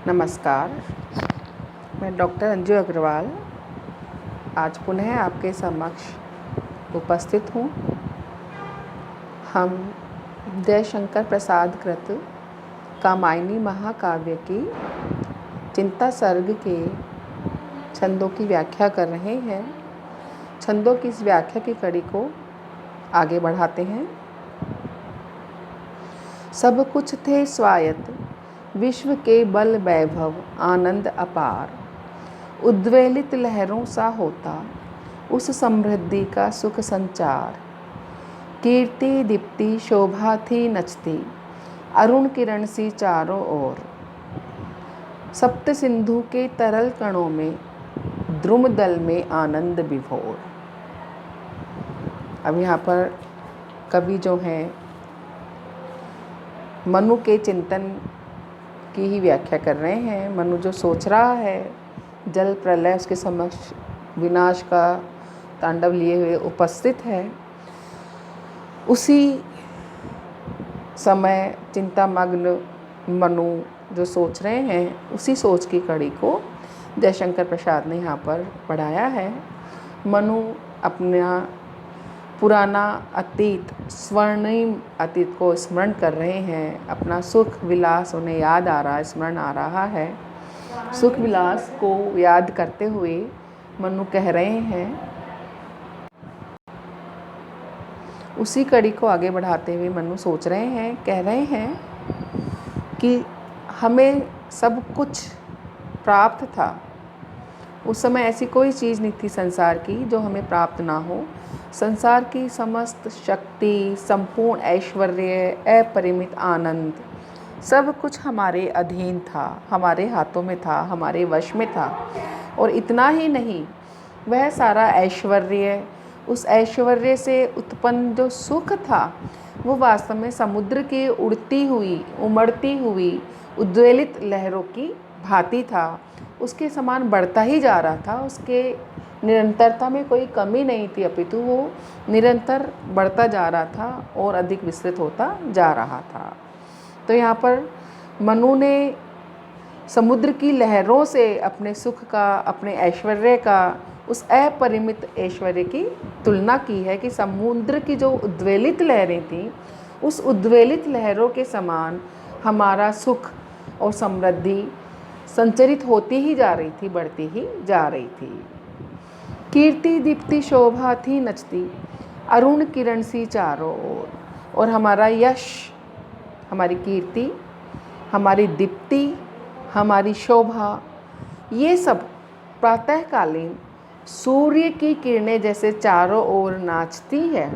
नमस्कार, मैं डॉक्टर अंजू अग्रवाल आज पुनः आपके समक्ष उपस्थित हूँ। हम जयशंकर प्रसाद कृत कामायनी महाकाव्य की चिंता सर्ग के छंदों की व्याख्या कर रहे हैं। छंदों की इस व्याख्या की कड़ी को आगे बढ़ाते हैं। सब कुछ थे स्वायत्त, विश्व के बल वैभव आनंद अपार, उद्वेलित लहरों सा होता उस समृद्धि का सुख संचार। कीर्ति दीप्ति शोभा थी नचती, अरुण किरण सी चारों ओर, सप्त सिंधु के तरल कणों में द्रुम दल में आनंद विभोर। अब यहाँ पर कवि जो हैं मनु के चिंतन की ही व्याख्या कर रहे हैं। मनु जो सोच रहा है, जल प्रलय उसके समक्ष विनाश का तांडव लिए हुए उपस्थित है, उसी समय चिंतामग्न मनु जो सोच रहे हैं, उसी सोच की कड़ी को जयशंकर प्रसाद ने यहाँ पर बढ़ाया है। मनु अपना पुराना अतीत, स्वर्णिम अतीत को स्मरण कर रहे हैं। अपना सुख विलास उन्हें याद आ रहा है, स्मरण आ रहा है। सुख विलास को याद करते हुए मनु कह रहे हैं, उसी कड़ी को आगे बढ़ाते हुए मनु सोच रहे हैं, कह रहे हैं कि हमें सब कुछ प्राप्त था। उस समय ऐसी कोई चीज़ नहीं थी संसार की जो हमें प्राप्त ना हो। संसार की समस्त शक्ति, संपूर्ण ऐश्वर्य, अपरिमित आनंद, सब कुछ हमारे अधीन था, हमारे हाथों में था, हमारे वश में था। और इतना ही नहीं, वह सारा ऐश्वर्य, उस ऐश्वर्य से उत्पन्न जो सुख था, वो वास्तव में समुद्र की उड़ती हुई, उमड़ती हुई, उद्वेलित लहरों की भांति था। उसके समान बढ़ता ही जा रहा था। उसके निरंतरता में कोई कमी नहीं थी, अपितु वो निरंतर बढ़ता जा रहा था और अधिक विस्तृत होता जा रहा था। तो यहाँ पर मनु ने समुद्र की लहरों से अपने सुख का, अपने ऐश्वर्य का, उस अपरिमित ऐश्वर्य की तुलना की है कि समुद्र की जो उद्वेलित लहरें थीं, उस उद्वेलित लहरों के समान हमारा सुख और समृद्धि संचरित होती ही जा रही थी, बढ़ती ही जा रही थी। कीर्ति दीप्ति शोभा थी नचती, अरुण किरण सी चारों ओर। और हमारा यश, हमारी कीर्ति, हमारी दीप्ति, हमारी शोभा, ये सब प्रातःकालीन सूर्य की किरणें जैसे चारों ओर नाचती है,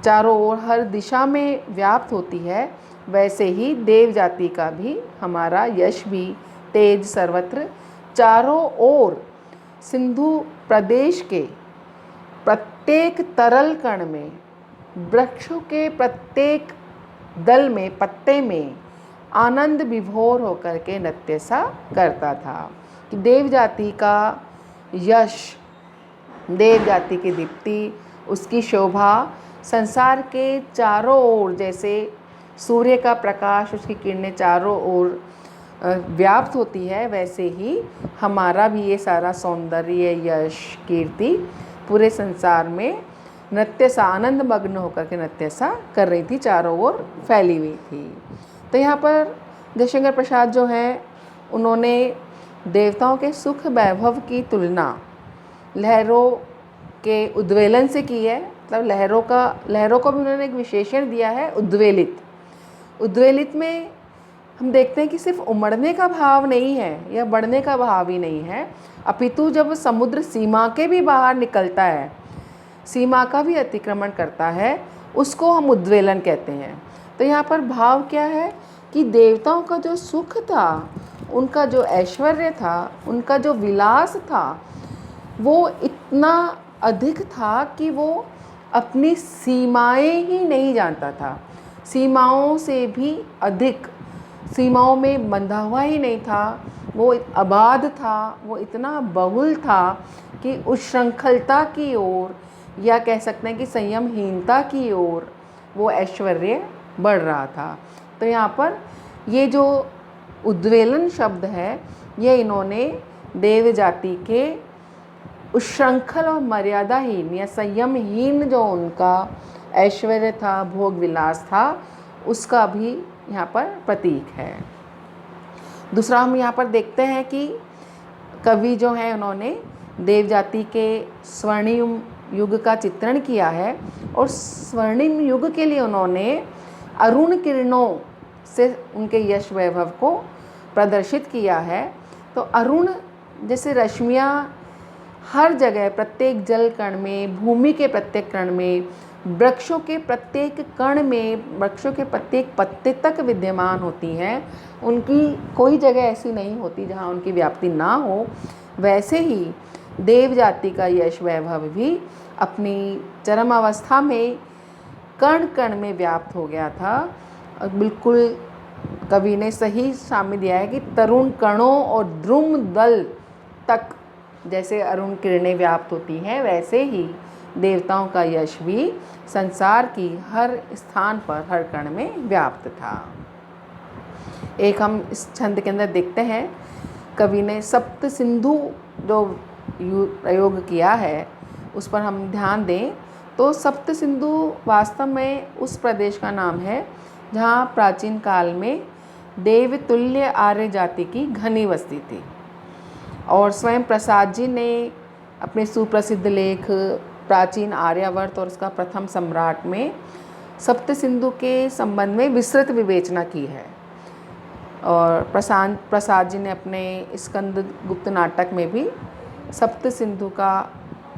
चारों ओर हर दिशा में व्याप्त होती है, वैसे ही देव जाति का भी, हमारा यश भी, तेज सर्वत्र चारों ओर सिंधु प्रदेश के प्रत्येक तरल कण में, वृक्षों के प्रत्येक दल में, पत्ते में आनंद विभोर होकर के नृत्य सा करता था। कि देव जाति का यश, देव जाति की दीप्ति, उसकी शोभा संसार के चारों ओर, जैसे सूर्य का प्रकाश, उसकी किरणें चारों ओर व्याप्त होती है, वैसे ही हमारा भी ये सारा सौंदर्य, यश, कीर्ति पूरे संसार में नृत्य सा, आनंद मग्न होकर के नृत्य सा कर रही थी, चारों ओर फैली हुई थी। तो यहाँ पर जयशंकर प्रसाद जो हैं, उन्होंने देवताओं के सुख वैभव की तुलना लहरों के उद्वेलन से की है। मतलब लहरों को भी उन्होंने एक विशेषण दिया है, उद्वेलित। उद्वेलित में हम देखते हैं कि सिर्फ उमड़ने का भाव नहीं है या बढ़ने का भाव ही नहीं है, अपितु जब समुद्र सीमा के भी बाहर निकलता है, सीमा का भी अतिक्रमण करता है, उसको हम उद्वेलन कहते हैं। तो यहाँ पर भाव क्या है कि देवताओं का जो सुख था, उनका जो ऐश्वर्य था, उनका जो विलास था, वो इतना अधिक था कि वो अपनी सीमाएं ही नहीं जानता था। सीमाओं से भी अधिक, सीमाओं में बंधा हुआ ही नहीं था, वो अबाध था, वो इतना बहुल था कि उस श्रृंखलता की ओर, या कह सकते हैं कि संयमहीनता की ओर वो ऐश्वर्य बढ़ रहा था। तो यहाँ पर ये जो उद्वेलन शब्द है, ये इन्होंने देव जाति के उच्छृंखल और मर्यादाहीन या संयमहीन जो उनका ऐश्वर्य था, भोग विलास था, उसका भी यहाँ पर प्रतीक है। दूसरा हम यहाँ पर देखते हैं कि कवि जो हैं उन्होंने देव जाति के स्वर्णिम युग का चित्रण किया है और स्वर्णिम युग के लिए उन्होंने अरुण किरणों से उनके यश वैभव को प्रदर्शित किया है। तो अरुण जैसे रश्मियाँ हर जगह, प्रत्येक जल कण में, भूमि के प्रत्येक कण में, वृक्षों के प्रत्येक कण में, वृक्षों के प्रत्येक पत्ते तक विद्यमान होती हैं, उनकी कोई जगह ऐसी नहीं होती जहाँ उनकी व्याप्ति ना हो। वैसे ही देव जाति का यश वैभव भी अपनी चरम अवस्था में कण कण में व्याप्त हो गया था। और बिल्कुल कवि ने सही साम्य दिया है कि तरुण कणों और द्रुम दल तक जैसे अरुण किरणें व्याप्त होती हैं, वैसे ही देवताओं का यश भी संसार की हर स्थान पर, हर कण में व्याप्त था। एक हम इस छंद के अंदर देखते हैं, कवि ने सप्त सिंधु जो प्रयोग किया है उस पर हम ध्यान दें तो सप्त सिंधु वास्तव में उस प्रदेश का नाम है जहाँ प्राचीन काल में देवतुल्य आर्य जाति की घनी बस्ती थी। और स्वयं प्रसाद जी ने अपने सुप्रसिद्ध लेख प्राचीन आर्यावर्त और उसका प्रथम सम्राट में सप्त सिंधु के संबंध में विस्तृत विवेचना की है। और प्रसाद जी ने अपने स्कंद गुप्त नाटक में भी सप्त सिंधु का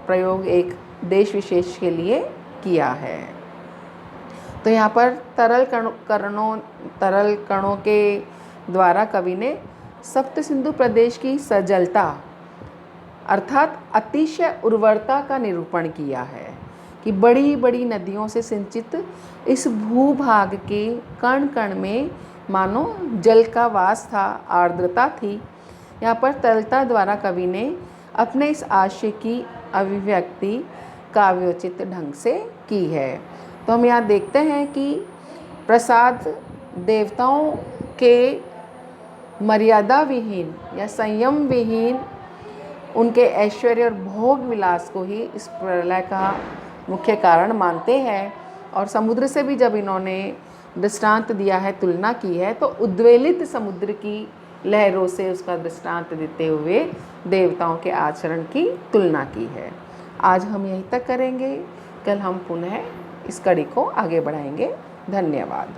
प्रयोग एक देश विशेष के लिए किया है। तो यहाँ पर तरल कणों के द्वारा कवि ने सप्त सिंधु प्रदेश की सजलता अर्थात अतिशय उर्वरता का निरूपण किया है कि बड़ी बड़ी नदियों से सिंचित इस भूभाग के कण कण में मानो जल का वास था, आर्द्रता थी। यहाँ पर तरलता द्वारा कवि ने अपने इस आशय की अभिव्यक्ति काव्योचित ढंग से की है। तो हम यहाँ देखते हैं कि प्रसाद देवताओं के मर्यादा विहीन या संयम विहीन उनके ऐश्वर्य और भोग विलास को ही इस प्रलय का मुख्य कारण मानते हैं। और समुद्र से भी जब इन्होंने दृष्टांत दिया है, तुलना की है, तो उद्वेलित समुद्र की लहरों से उसका दृष्टांत देते हुए देवताओं के आचरण की तुलना की है। आज हम यहीं तक करेंगे, कल हम पुनः इस कड़ी को आगे बढ़ाएंगे। धन्यवाद।